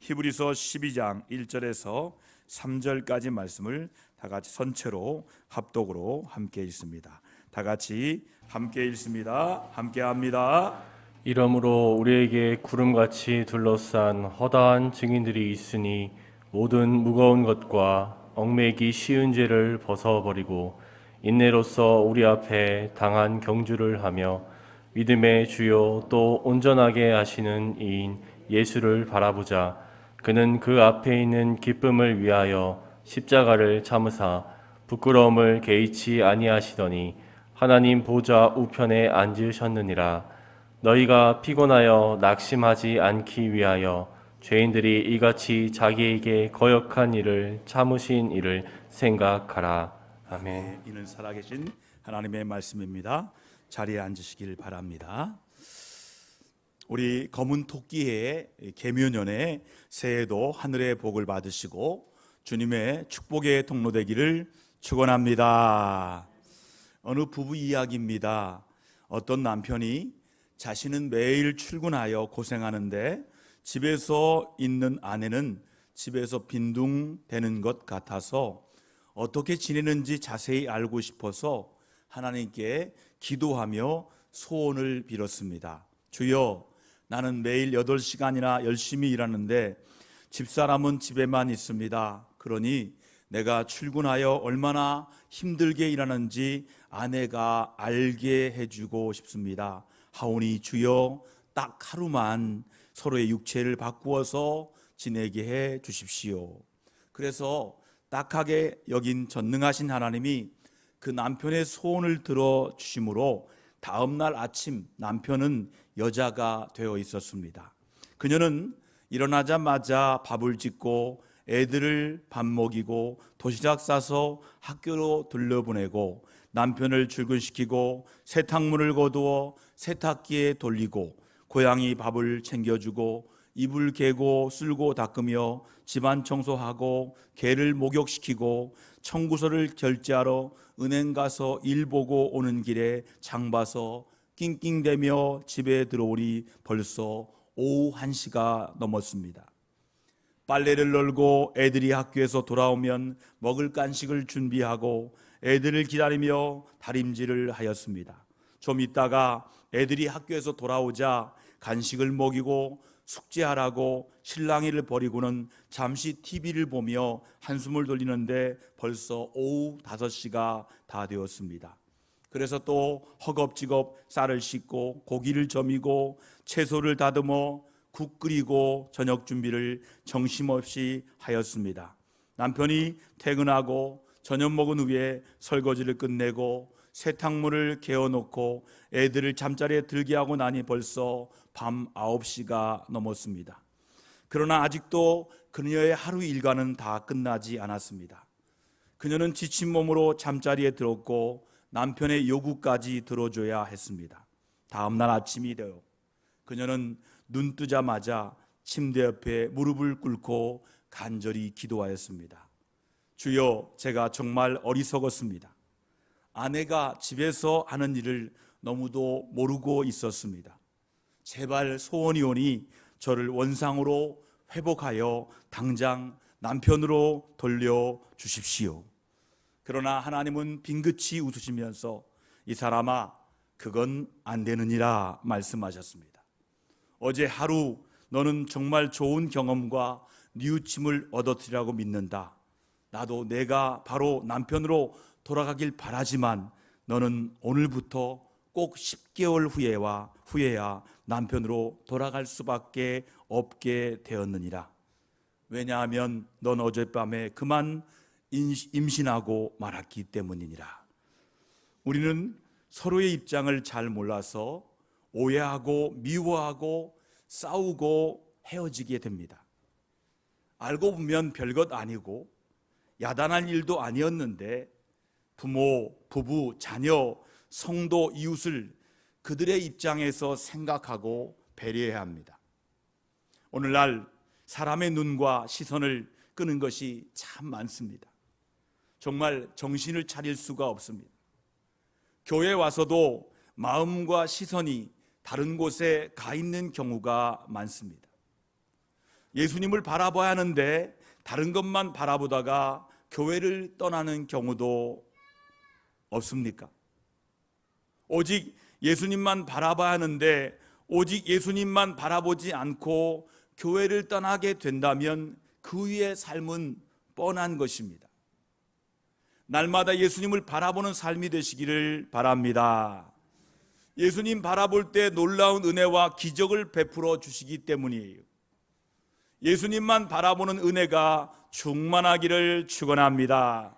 히브리서 12장 1절에서 3절까지 말씀을 다 같이 선체로 합독으로 함께 읽습니다. 다 같이 함께 읽습니다. 함께 합니다. 이러므로 우리에게 구름같이 둘러싼 허다한 증인들이 있으니 모든 무거운 것과 얽매이기 쉬운 죄를 벗어버리고 인내로써 우리 앞에 당한 경주를 하며 믿음의 주요 또 온전하게 하시는 이인 예수를 바라보자. 그는 그 앞에 있는 기쁨을 위하여 십자가를 참으사 부끄러움을 개의치 아니하시더니 하나님 보좌 우편에 앉으셨느니라. 너희가 피곤하여 낙심하지 않기 위하여 죄인들이 이같이 자기에게 거역한 일을 참으신 일을 생각하라. 아멘. 이는 살아계신 하나님의 말씀입니다. 자리에 앉으시길 바랍니다. 우리 검은 토끼의 계묘년에 새해도 하늘의 복을 받으시고 주님의 축복의 통로 되기를 축원합니다. 어느 부부 이야기입니다. 어떤 남편이 자신은 매일 출근하여 고생하는데 집에서 있는 아내는 집에서 빈둥대는 것 같아서 어떻게 지내는지 자세히 알고 싶어서 하나님께 기도하며 소원을 빌었습니다. 주여, 나는 매일 8시간이나 열심히 일하는데 집사람은 집에만 있습니다. 그러니 내가 출근하여 얼마나 힘들게 일하는지 아내가 알게 해주고 싶습니다. 하오니 주여, 딱 하루만 서로의 육체를 바꾸어서 지내게 해 주십시오. 그래서 딱하게 여긴 전능하신 하나님이 그 남편의 소원을 들어주심으로 다음날 아침 남편은 여자가 되어 있었습니다. 그녀는 일어나자마자 밥을 짓고 애들을 밥 먹이고 도시락 싸서 학교로 돌려보내고 남편을 출근시키고 세탁물을 거두어 세탁기에 돌리고 고양이 밥을 챙겨주고 이불 개고 쓸고 닦으며 집안 청소하고 개를 목욕시키고 청구서를 결제하러 은행 가서 일 보고 오는 길에 장 봐서 낑낑대며 집에 들어오니 벌써 오후 1시가 넘었습니다. 빨래를 널고 애들이 학교에서 돌아오면 먹을 간식을 준비하고 애들을 기다리며 다림질을 하였습니다. 좀 있다가 애들이 학교에서 돌아오자 간식을 먹이고 숙제하라고 실랑이를 벌이고는 잠시 TV를 보며 한숨을 돌리는데 벌써 오후 5시가 다 되었습니다. 그래서 또 허겁지겁 쌀을 씻고 고기를 저미고 채소를 다듬어 국 끓이고 저녁 준비를 정신없이 하였습니다. 남편이 퇴근하고 저녁 먹은 후에 설거지를 끝내고 세탁물을 개어놓고 애들을 잠자리에 들게 하고 나니 벌써 밤 9시가 넘었습니다. 그러나 아직도 그녀의 하루 일과는 다 끝나지 않았습니다. 그녀는 지친 몸으로 잠자리에 들었고 남편의 요구까지 들어줘야 했습니다. 다음 날 아침이 되어 그녀는 눈 뜨자마자 침대 옆에 무릎을 꿇고 간절히 기도하였습니다. 주여, 제가 정말 어리석었습니다. 아내가 집에서 하는 일을 너무도 모르고 있었습니다. 제발 소원이 오니 저를 원상으로 회복하여 당장 남편으로 돌려주십시오. 그러나 하나님은 빙긋이 웃으시면서 이 사람아, 그건 안 되느니라 말씀하셨습니다. 어제 하루 너는 정말 좋은 경험과 뉘우침을 얻었으리라고 믿는다. 나도 내가 바로 남편으로 돌아가길 바라지만 너는 오늘부터 꼭 10개월 후에야 남편으로 돌아갈 수밖에 없게 되었느니라. 왜냐하면 넌 어젯밤에 그만 임신하고 말았기 때문이니라. 우리는 서로의 입장을 잘 몰라서 오해하고 미워하고 싸우고 헤어지게 됩니다. 알고 보면 별것 아니고 야단할 일도 아니었는데 부모, 부부, 자녀, 성도, 이웃을 그들의 입장에서 생각하고 배려해야 합니다. 오늘날 사람의 눈과 시선을 끄는 것이 참 많습니다. 정말 정신을 차릴 수가 없습니다. 교회에 와서도 마음과 시선이 다른 곳에 가 있는 경우가 많습니다. 예수님을 바라봐야 하는데 다른 것만 바라보다가 교회를 떠나는 경우도 없습니까? 오직 예수님만 바라봐야 하는데 오직 예수님만 바라보지 않고 교회를 떠나게 된다면 그 위의 삶은 뻔한 것입니다. 날마다 예수님을 바라보는 삶이 되시기를 바랍니다. 예수님 바라볼 때 놀라운 은혜와 기적을 베풀어 주시기 때문이에요. 예수님만 바라보는 은혜가 충만하기를 축원합니다.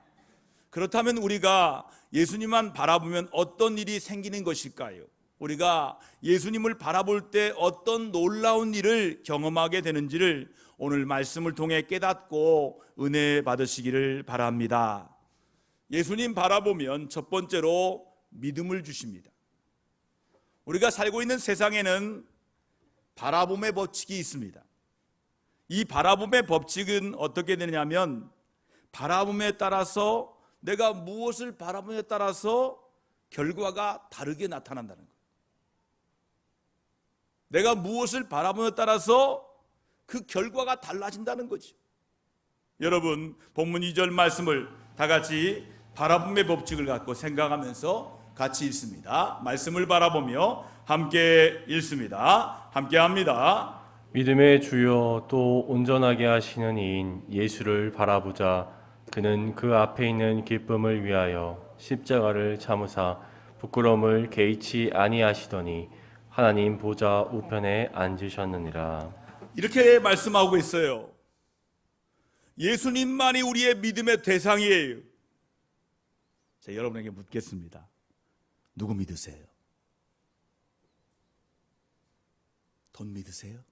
그렇다면 우리가 예수님만 바라보면 어떤 일이 생기는 것일까요? 우리가 예수님을 바라볼 때 어떤 놀라운 일을 경험하게 되는지를 오늘 말씀을 통해 깨닫고 은혜 받으시기를 바랍니다. 예수님 바라보면 첫 번째로 믿음을 주십니다. 우리가 살고 있는 세상에는 바라봄의 법칙이 있습니다. 이 바라봄의 법칙은 어떻게 되느냐면 바라봄에 따라서 내가 무엇을 바라봄에 따라서 결과가 다르게 나타난다는 거예요. 내가 무엇을 바라봄에 따라서 그 결과가 달라진다는 거죠. 여러분, 본문 2절 말씀을 다 같이 바라봄의 법칙을 갖고 생각하면서 같이 읽습니다. 말씀을 바라보며 함께 읽습니다. 함께 합니다. 믿음의 주여 또 온전하게 하시는 이인 예수를 바라보자. 그는 그 앞에 있는 기쁨을 위하여 십자가를 참으사 부끄러움을 개의치 아니하시더니 하나님 보좌 우편에 앉으셨느니라. 이렇게 말씀하고 있어요. 예수님만이 우리의 믿음의 대상이에요. 제가 여러분에게 묻겠습니다. 누구 믿으세요? 돈 믿으세요?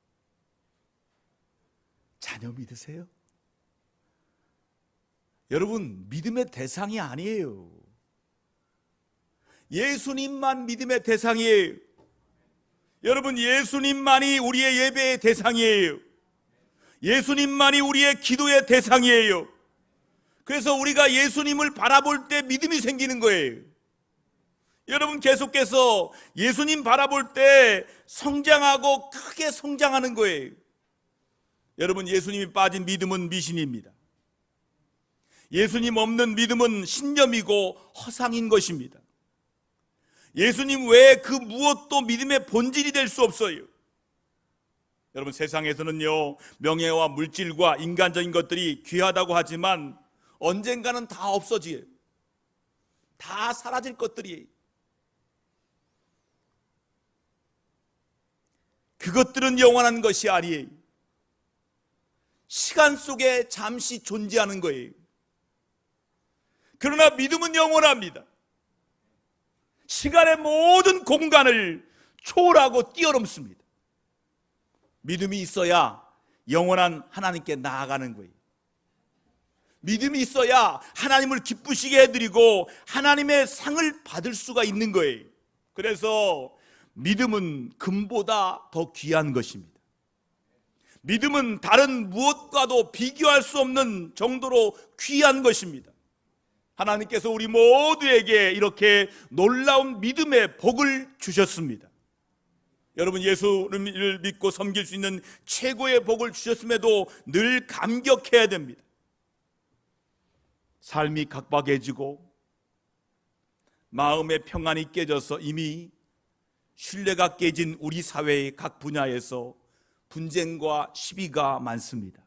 자녀 믿으세요? 여러분, 믿음의 대상이 아니에요. 예수님만 믿음의 대상이에요. 여러분, 예수님만이 우리의 예배의 대상이에요. 예수님만이 우리의 기도의 대상이에요. 그래서 우리가 예수님을 바라볼 때 믿음이 생기는 거예요. 여러분, 계속해서 예수님 바라볼 때 성장하고 크게 성장하는 거예요. 여러분, 예수님이 빠진 믿음은 미신입니다. 예수님 없는 믿음은 신념이고 허상인 것입니다. 예수님 외에 그 무엇도 믿음의 본질이 될 수 없어요. 여러분, 세상에서는요, 명예와 물질과 인간적인 것들이 귀하다고 하지만 언젠가는 다 없어져요. 다 사라질 것들이에요. 그것들은 영원한 것이 아니에요. 시간 속에 잠시 존재하는 거예요. 그러나 믿음은 영원합니다. 시간의 모든 공간을 초월하고 뛰어넘습니다. 믿음이 있어야 영원한 하나님께 나아가는 거예요. 믿음이 있어야 하나님을 기쁘시게 해드리고 하나님의 상을 받을 수가 있는 거예요. 그래서 믿음은 금보다 더 귀한 것입니다. 믿음은 다른 무엇과도 비교할 수 없는 정도로 귀한 것입니다. 하나님께서 우리 모두에게 이렇게 놀라운 믿음의 복을 주셨습니다. 여러분, 예수를 믿고 섬길 수 있는 최고의 복을 주셨음에도 늘 감격해야 됩니다. 삶이 각박해지고 마음의 평안이 깨져서 이미 신뢰가 깨진 우리 사회의 각 분야에서 분쟁과 시비가 많습니다.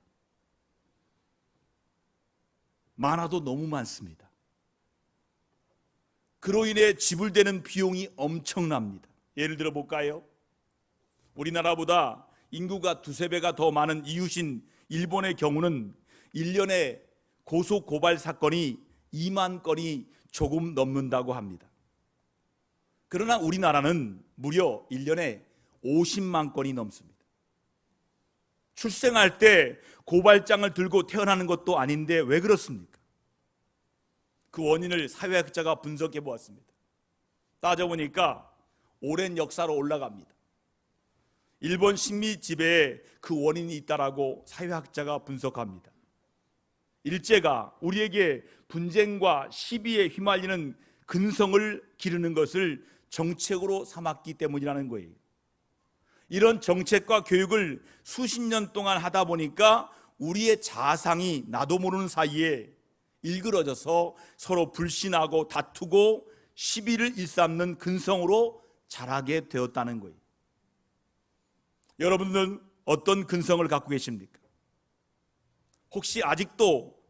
많아도 너무 많습니다. 그로 인해 지불되는 비용이 엄청납니다. 예를 들어 볼까요? 우리나라보다 인구가 두세 배가 더 많은 이웃인 일본의 경우는 1년에 고소 고발 사건이 2만 건이 조금 넘는다고 합니다. 그러나 우리나라는 무려 1년에 50만 건이 넘습니다. 출생할 때 고발장을 들고 태어나는 것도 아닌데 왜 그렇습니까? 그 원인을 사회학자가 분석해 보았습니다. 따져보니까 오랜 역사로 올라갑니다. 일본 식민 지배에 그 원인이 있다라고 사회학자가 분석합니다. 일제가 우리에게 분쟁과 시비에 휘말리는 근성을 기르는 것을 정책으로 삼았기 때문이라는 거예요. 이런 정책과 교육을 수십 년 동안 하다 보니까 우리의 자상이 나도 모르는 사이에 일그러져서 서로 불신하고 다투고 시비를 일삼는 근성으로 자라게 되었다는 거예요. 여러분들은 어떤 근성을 갖고 계십니까? 혹시 아직도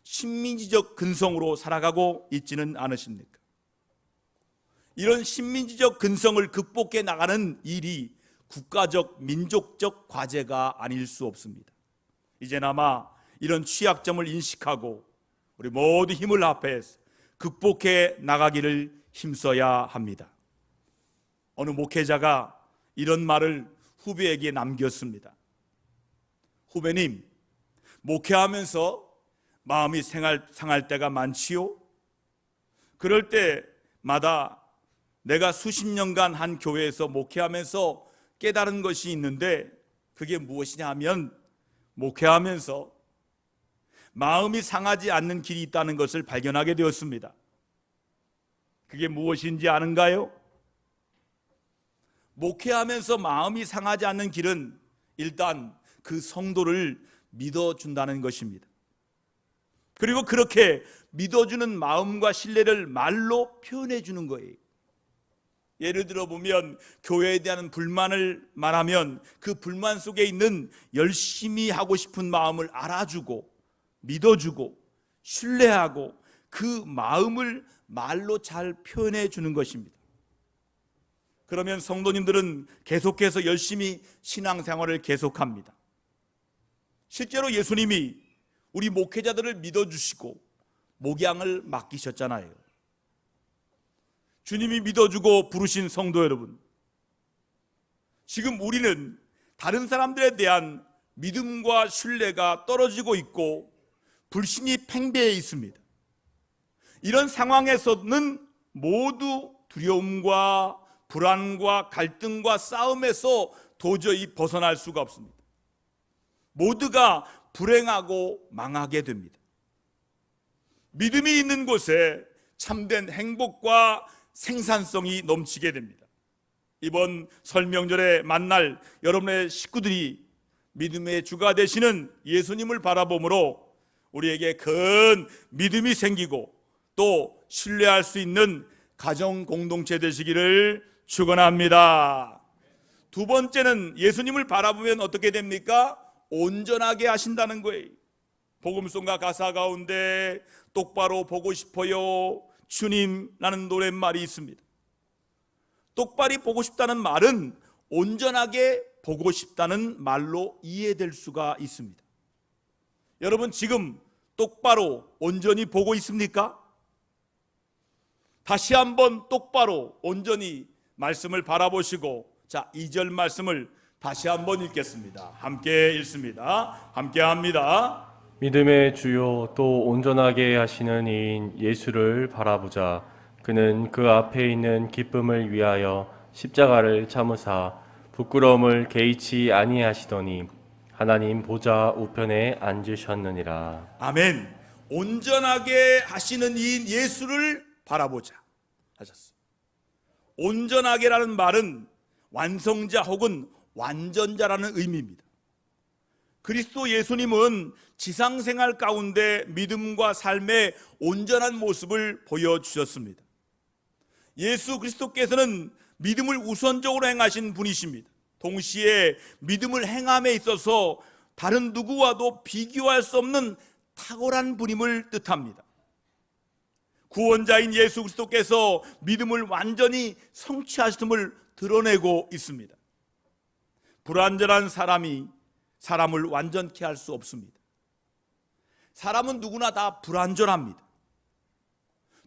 신민지적 근성으로 살아가고 있지는 않으십니까? 이런 신민지적 근성을 극복해 나가는 일이 국가적, 민족적 과제가 아닐 수 없습니다. 이제나마 이런 취약점을 인식하고 우리 모두 힘을 합해서 극복해 나가기를 힘써야 합니다. 어느 목회자가 이런 말을 후배에게 남겼습니다. 후배님, 목회하면서 마음이 상할 때가 많지요? 그럴 때마다 내가 수십 년간 한 교회에서 목회하면서 깨달은 것이 있는데 그게 무엇이냐 하면 목회하면서 마음이 상하지 않는 길이 있다는 것을 발견하게 되었습니다. 그게 무엇인지 아는가요? 목회하면서 마음이 상하지 않는 길은 일단 그 성도를 믿어준다는 것입니다. 그리고 그렇게 믿어주는 마음과 신뢰를 말로 표현해 주는 거예요. 예를 들어 보면 교회에 대한 불만을 말하면 그 불만 속에 있는 열심히 하고 싶은 마음을 알아주고 믿어주고 신뢰하고 그 마음을 말로 잘 표현해 주는 것입니다. 그러면 성도님들은 계속해서 열심히 신앙생활을 계속합니다. 실제로 예수님이 우리 목회자들을 믿어주시고 목양을 맡기셨잖아요. 주님이 믿어주고 부르신 성도 여러분, 지금 우리는 다른 사람들에 대한 믿음과 신뢰가 떨어지고 있고 불신이 팽배해 있습니다. 이런 상황에서는 모두 두려움과 불안과 갈등과 싸움에서 도저히 벗어날 수가 없습니다. 모두가 불행하고 망하게 됩니다. 믿음이 있는 곳에 참된 행복과 생산성이 넘치게 됩니다. 이번 설명절에 만날 여러분의 식구들이 믿음의 주가 되시는 예수님을 바라보므로 우리에게 큰 믿음이 생기고 또 신뢰할 수 있는 가정 공동체 되시기를 축원합니다. 두 번째는 예수님을 바라보면 어떻게 됩니까? 온전하게 하신다는 거예요. 복음송가 가사 가운데 똑바로 보고 싶어요 주님라는 노랫말이 있습니다. 똑바로 보고 싶다는 말은 온전하게 보고 싶다는 말로 이해될 수가 있습니다. 여러분 지금 똑바로 온전히 보고 있습니까? 다시 한번 똑바로 온전히 말씀을 바라보시고, 자, 2절 말씀을 다시 한번 읽겠습니다. 함께 읽습니다. 함께 합니다. 믿음의 주요 또 온전하게 하시는 이인 예수를 바라보자. 그는 그 앞에 있는 기쁨을 위하여 십자가를 참으사 부끄러움을 개의치 아니하시더니 하나님 보좌 우편에 앉으셨느니라. 아멘. 온전하게 하시는 이인 예수를 바라보자 하셨어요. 온전하게라는 말은 완성자 혹은 완전자라는 의미입니다. 그리스도 예수님은 지상생활 가운데 믿음과 삶의 온전한 모습을 보여주셨습니다. 예수 그리스도께서는 믿음을 우선적으로 행하신 분이십니다. 동시에 믿음을 행함에 있어서 다른 누구와도 비교할 수 없는 탁월한 분임을 뜻합니다. 구원자인 예수 그리스도께서 믿음을 완전히 성취하심을 드러내고 있습니다. 불완전한 사람이 사람을 완전케 할 수 없습니다. 사람은 누구나 다 불완전합니다.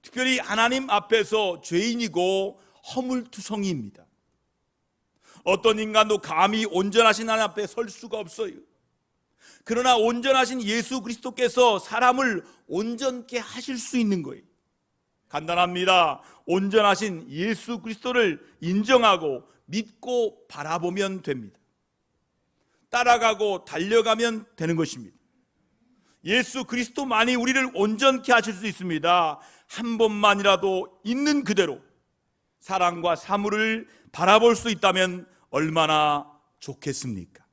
특별히 하나님 앞에서 죄인이고 허물투성이입니다. 어떤 인간도 감히 온전하신 하나님 앞에 설 수가 없어요. 그러나 온전하신 예수 그리스도께서 사람을 온전케 하실 수 있는 거예요. 간단합니다. 온전하신 예수 그리스도를 인정하고 믿고 바라보면 됩니다. 따라가고 달려가면 되는 것입니다. 예수 그리스도만이 우리를 온전케 하실 수 있습니다. 한 번만이라도 있는 그대로 사랑과 사물을 바라볼 수 있다면 얼마나 좋겠습니까?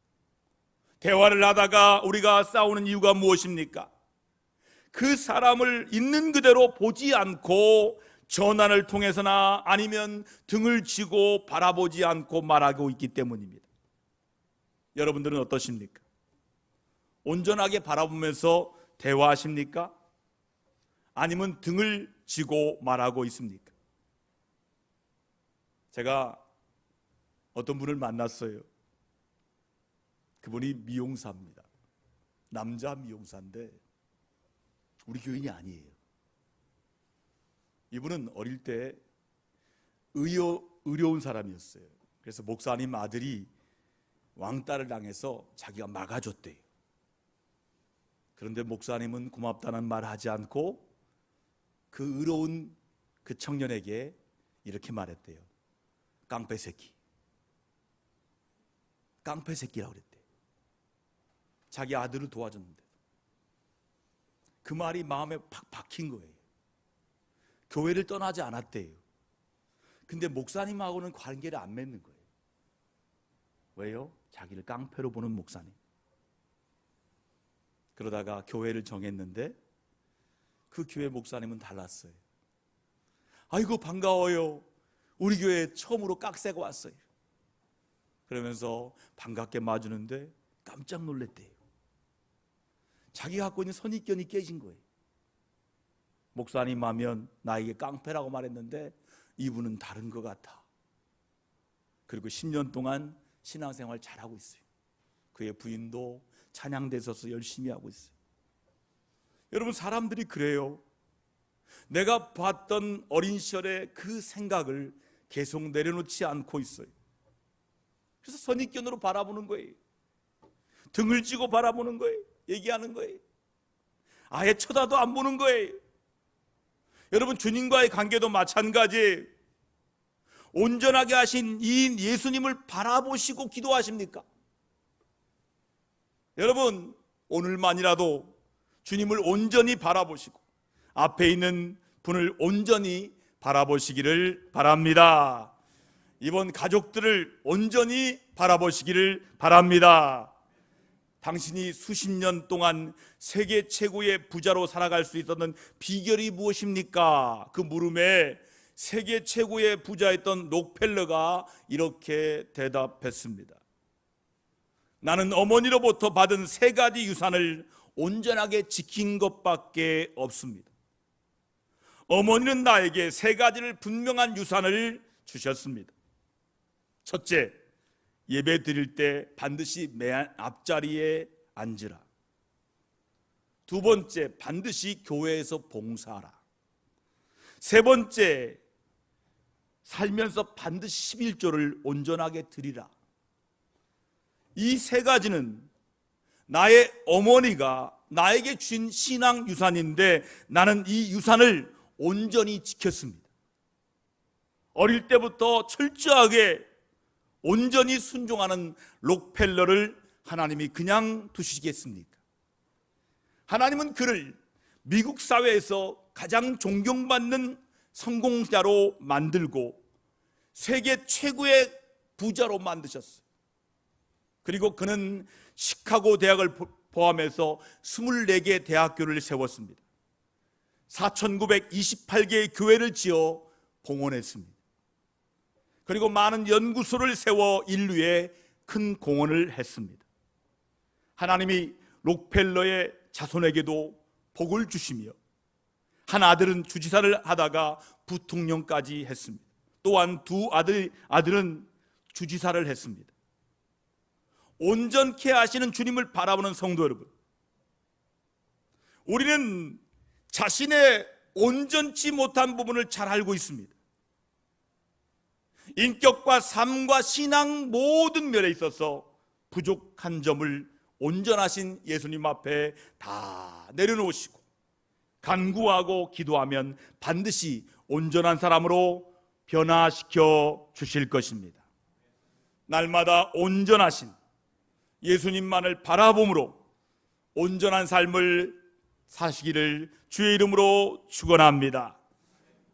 대화를 하다가 우리가 싸우는 이유가 무엇입니까? 그 사람을 있는 그대로 보지 않고 전환을 통해서나 아니면 등을 치고 바라보지 않고 말하고 있기 때문입니다. 여러분들은 어떠십니까? 온전하게 바라보면서 대화하십니까? 아니면 등을 치고 말하고 있습니까? 제가 어떤 분을 만났어요. 그분이 미용사입니다. 남자 미용사인데 우리 교인이 아니에요. 이분은 어릴 때 의로운 사람이었어요. 그래서 목사님 아들이 왕따를 당해서 자기가 막아줬대요. 그런데 목사님은 고맙다는 말 하지 않고 그 의로운 그 청년에게 이렇게 말했대요. 깡패 새끼. 깡패 새끼라고 그랬대요. 자기 아들을 도와줬는데 그 말이 마음에 팍 박힌 거예요. 교회를 떠나지 않았대요. 근데 목사님하고는 관계를 안 맺는 거예요. 왜요? 자기를 깡패로 보는 목사님. 그러다가 교회를 정했는데 그 교회 목사님은 달랐어요. 아이고 반가워요. 우리 교회에 처음으로 깍새가 왔어요. 그러면서 반갑게 맞으는데 깜짝 놀랐대요. 자기가 갖고 있는 선입견이 깨진 거예요. 목사님 하면 나에게 깡패라고 말했는데 이분은 다른 것 같아. 그리고 10년 동안 신앙생활 잘하고 있어요. 그의 부인도 찬양대서서 열심히 하고 있어요. 여러분, 사람들이 그래요. 내가 봤던 어린 시절의 그 생각을 계속 내려놓지 않고 있어요. 그래서 선입견으로 바라보는 거예요. 등을 쥐고 바라보는 거예요. 얘기하는 거예요. 아예 쳐다도 안 보는 거예요. 여러분, 주님과의 관계도 마찬가지예요. 온전하게 하신 이 예수님을 바라보시고 기도하십니까? 여러분, 오늘만이라도 주님을 온전히 바라보시고 앞에 있는 분을 온전히 바라보시기를 바랍니다. 이번 가족들을 온전히 바라보시기를 바랍니다. 당신이 수십 년 동안 세계 최고의 부자로 살아갈 수 있었던 비결이 무엇입니까? 그 물음에 세계 최고의 부자였던 록펠러가 이렇게 대답했습니다. 나는 어머니로부터 받은 3가지 유산을 온전하게 지킨 것밖에 없습니다. 어머니는 나에게 3가지를 분명한 유산을 주셨습니다. 첫째, 예배 드릴 때 반드시 맨 앞자리에 앉으라. 두 번째, 반드시 교회에서 봉사하라. 세 번째, 살면서 반드시 11조를 온전하게 드리라. 이 3가지는 나의 어머니가 나에게 준 신앙 유산인데 나는 이 유산을 온전히 지켰습니다. 어릴 때부터 철저하게 온전히 순종하는 록펠러를 하나님이 그냥 두시겠습니까? 하나님은 그를 미국 사회에서 가장 존경받는 성공자로 만들고 세계 최고의 부자로 만드셨어요. 그리고 그는 시카고 대학을 포함해서 24개 대학교를 세웠습니다. 4,928개의 교회를 지어 봉헌했습니다. 그리고 많은 연구소를 세워 인류에 큰 공헌을 했습니다. 하나님이 록펠러의 자손에게도 복을 주시며 한 아들은 주지사를 하다가 부통령까지 했습니다. 또한 2 아들은 주지사를 했습니다. 온전케 하시는 주님을 바라보는 성도 여러분, 우리는 자신의 온전치 못한 부분을 잘 알고 있습니다. 인격과 삶과 신앙 모든 면에 있어서 부족한 점을 온전하신 예수님 앞에 다 내려놓으시고 간구하고 기도하면 반드시 온전한 사람으로 변화시켜 주실 것입니다. 날마다 온전하신 예수님만을 바라봄으로 온전한 삶을 사시기를 주의 이름으로 축원합니다.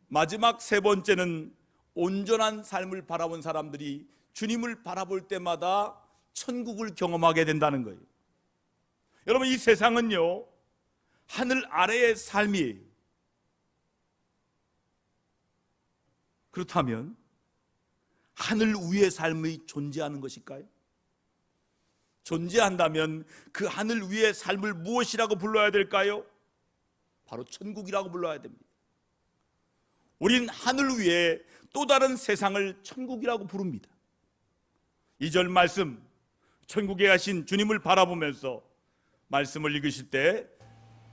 마지막 3번째는 온전한 삶을 바라본 사람들이 주님을 바라볼 때마다 천국을 경험하게 된다는 거예요. 여러분, 이 세상은요, 하늘 아래의 삶이에요. 그렇다면 하늘 위의 삶이 존재하는 것일까요? 존재한다면 그 하늘 위의 삶을 무엇이라고 불러야 될까요? 바로 천국이라고 불러야 됩니다. 우린 하늘 위에 또 다른 세상을 천국이라고 부릅니다. 2절 말씀, 천국에 가신 주님을 바라보면서 말씀을 읽으실 때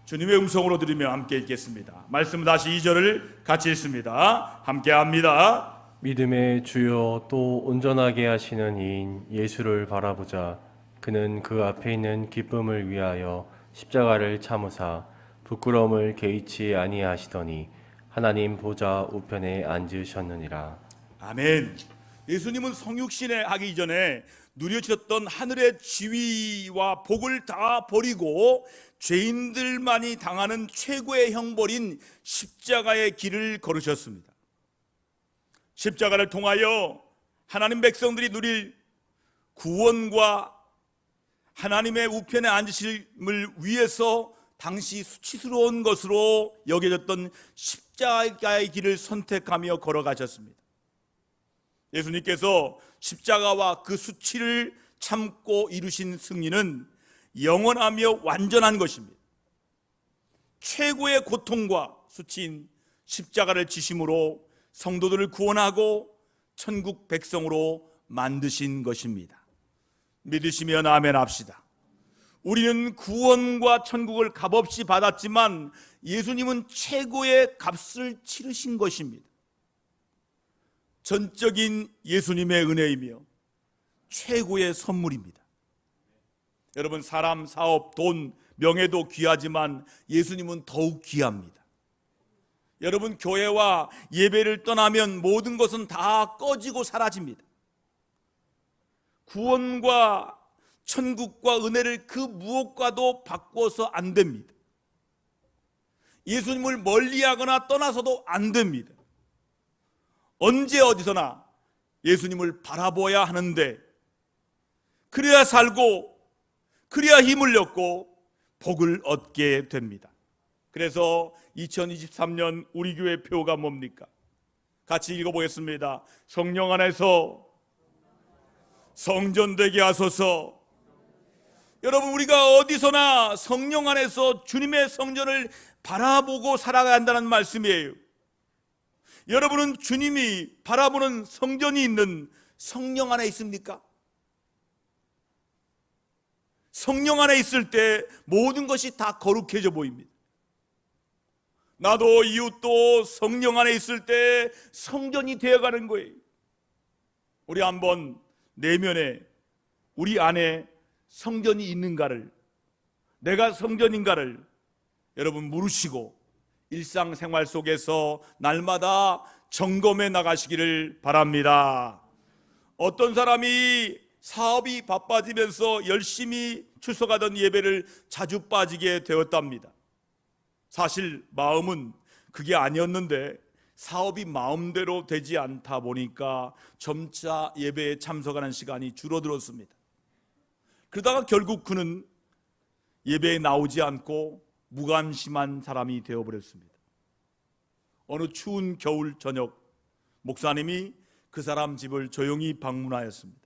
주님의 음성으로 들으며 함께 읽겠습니다. 말씀 다시 2절을 같이 읽습니다. 함께 합니다. 믿음의 주요 또 온전하게 하시는 이인 예수를 바라보자. 그는 그 앞에 있는 기쁨을 위하여 십자가를 참으사 부끄러움을 개의치 아니하시더니 하나님 보좌 우편에 앉으셨느니라. 아멘. 예수님은 성육신에 하기 전에 누려주셨던 하늘의 지위와 복을 다 버리고 죄인들만이 당하는 최고의 형벌인 십자가의 길을 걸으셨습니다. 십자가를 통하여 하나님 백성들이 누릴 구원과 하나님의 우편에 앉으심을 위해서 당시 수치스러운 것으로 여겨졌던 십자가의 길을 선택하며 걸어가셨습니다. 예수님께서 십자가와 그 수치를 참고 이루신 승리는 영원하며 완전한 것입니다. 최고의 고통과 수치인 십자가를 지심으로 성도들을 구원하고 천국 백성으로 만드신 것입니다. 믿으시면 아멘 합시다. 우리는 구원과 천국을 값없이 받았지만 예수님은 최고의 값을 치르신 것입니다. 전적인 예수님의 은혜이며 최고의 선물입니다. 여러분, 사람, 사업, 돈, 명예도 귀하지만 예수님은 더욱 귀합니다. 여러분, 교회와 예배를 떠나면 모든 것은 다 꺼지고 사라집니다. 구원과 천국과 은혜를 그 무엇과도 바꿔서 안 됩니다. 예수님을 멀리하거나 떠나서도 안 됩니다. 언제 어디서나 예수님을 바라보아야 하는데, 그래야 살고 그래야 힘을 얻고 복을 얻게 됩니다. 그래서 2023년 우리 교회 표가 뭡니까? 같이 읽어보겠습니다. 성령 안에서 성전되게 하소서. 여러분, 우리가 어디서나 성령 안에서 주님의 성전을 바라보고 살아가야 한다는 말씀이에요. 여러분은 주님이 바라보는 성전이 있는 성령 안에 있습니까? 성령 안에 있을 때 모든 것이 다 거룩해져 보입니다. 나도 이웃도 성령 안에 있을 때 성전이 되어가는 거예요. 우리 한번 내면에 우리 안에 성전이 있는가를, 내가 성전인가를 여러분 물으시고 일상생활 속에서 날마다 점검해 나가시기를 바랍니다. 어떤 사람이 사업이 바빠지면서 열심히 출석하던 예배를 자주 빠지게 되었답니다. 사실 마음은 그게 아니었는데 사업이 마음대로 되지 않다 보니까 점차 예배에 참석하는 시간이 줄어들었습니다. 그러다가 결국 그는 예배에 나오지 않고 무관심한 사람이 되어버렸습니다. 어느 추운 겨울 저녁, 목사님이 그 사람 집을 조용히 방문하였습니다.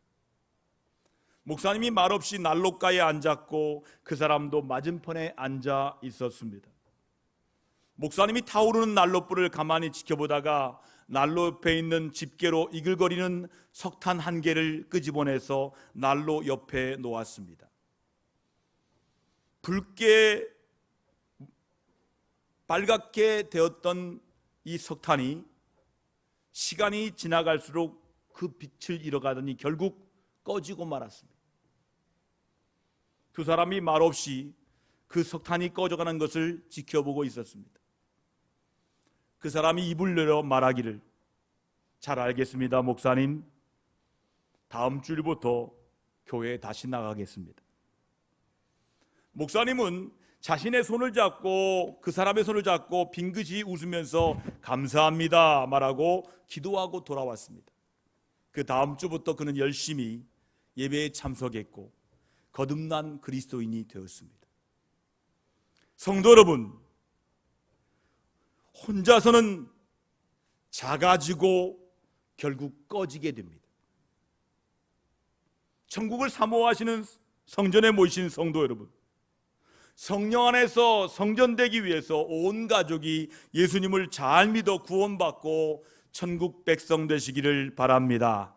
목사님이 말없이 난로가에 앉았고 그 사람도 맞은편에 앉아 있었습니다. 목사님이 타오르는 난로불을 가만히 지켜보다가 난로 옆에 있는 집게로 이글거리는 석탄 한 개를 끄집어내서 난로 옆에 놓았습니다. 붉게 빨갛게 되었던 이 석탄이 시간이 지나갈수록 그 빛을 잃어가더니 결국 꺼지고 말았습니다. 두 사람이 말없이 그 석탄이 꺼져가는 것을 지켜보고 있었습니다. 그 사람이 입을 열어 말하기를, 잘 알겠습니다, 목사님. 다음 주일부터 교회에 다시 나가겠습니다. 목사님은 자신의 손을 잡고 그 사람의 손을 잡고 빙긋이 웃으면서 감사합니다 말하고 기도하고 돌아왔습니다. 그 다음 주부터 그는 열심히 예배에 참석했고 거듭난 그리스도인이 되었습니다. 성도 여러분, 혼자서는 작아지고 결국 꺼지게 됩니다. 천국을 사모하시는 성전에 모이신 성도 여러분, 성령 안에서 성전되기 위해서 온 가족이 예수님을 잘 믿어 구원받고 천국 백성 되시기를 바랍니다.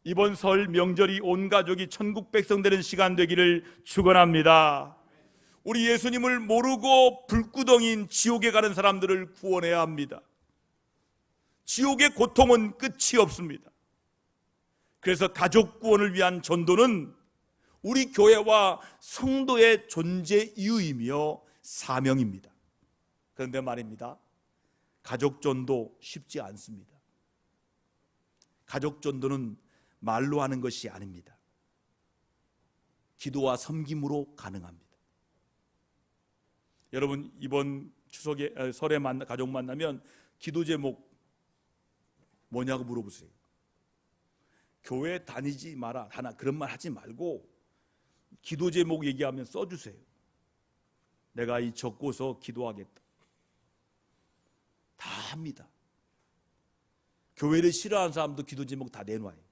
이번 설 명절이 온 가족이 천국 백성 되는 시간 되기를 축원합니다. 우리 예수님을 모르고 불구덩이인 지옥에 가는 사람들을 구원해야 합니다. 지옥의 고통은 끝이 없습니다. 그래서 가족 구원을 위한 전도는 우리 교회와 성도의 존재 이유이며 사명입니다. 그런데 말입니다, 가족 전도 쉽지 않습니다. 가족 전도는 말로 하는 것이 아닙니다. 기도와 섬김으로 가능합니다. 여러분, 이번 추석에 설에 가족 만나면 기도 제목 뭐냐고 물어보세요. 교회 다니지 마라 하나 그런 말 하지 말고 기도 제목 얘기하면 써주세요. 내가 이 적고서 기도하겠다. 다 합니다. 교회를 싫어하는 사람도 기도 제목 다 내놔요.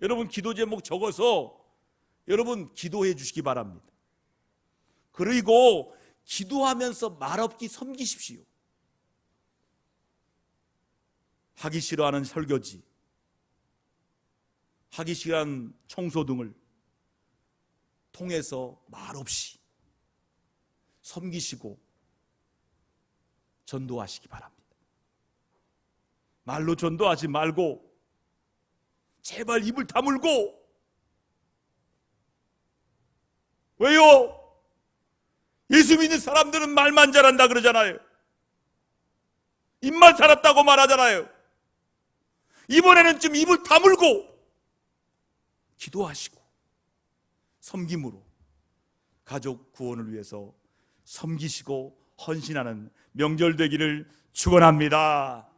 여러분, 기도 제목 적어서 여러분 기도해 주시기 바랍니다. 그리고 기도하면서 말없이 섬기십시오. 하기 싫어하는 설교지, 하기 싫어하는 청소 등을 통해서 말없이 섬기시고 전도하시기 바랍니다. 말로 전도하지 말고 제발 입을 다물고. 왜요? 예수 믿는 사람들은 말만 잘한다 그러잖아요. 입만 살았다고 말하잖아요. 이번에는 좀 입을 다물고 기도하시고 섬김으로 가족 구원을 위해서 섬기시고 헌신하는 명절 되기를 축원합니다.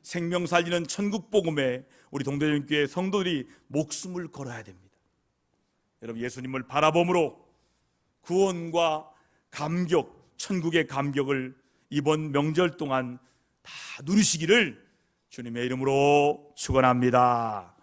생명 살리는 천국 복음에 우리 동대전교회 성도들이 목숨을 걸어야 됩니다. 여러분, 예수님을 바라봄으로 구원과 감격, 천국의 감격을 이번 명절 동안 다 누리시기를 주님의 이름으로 축원합니다.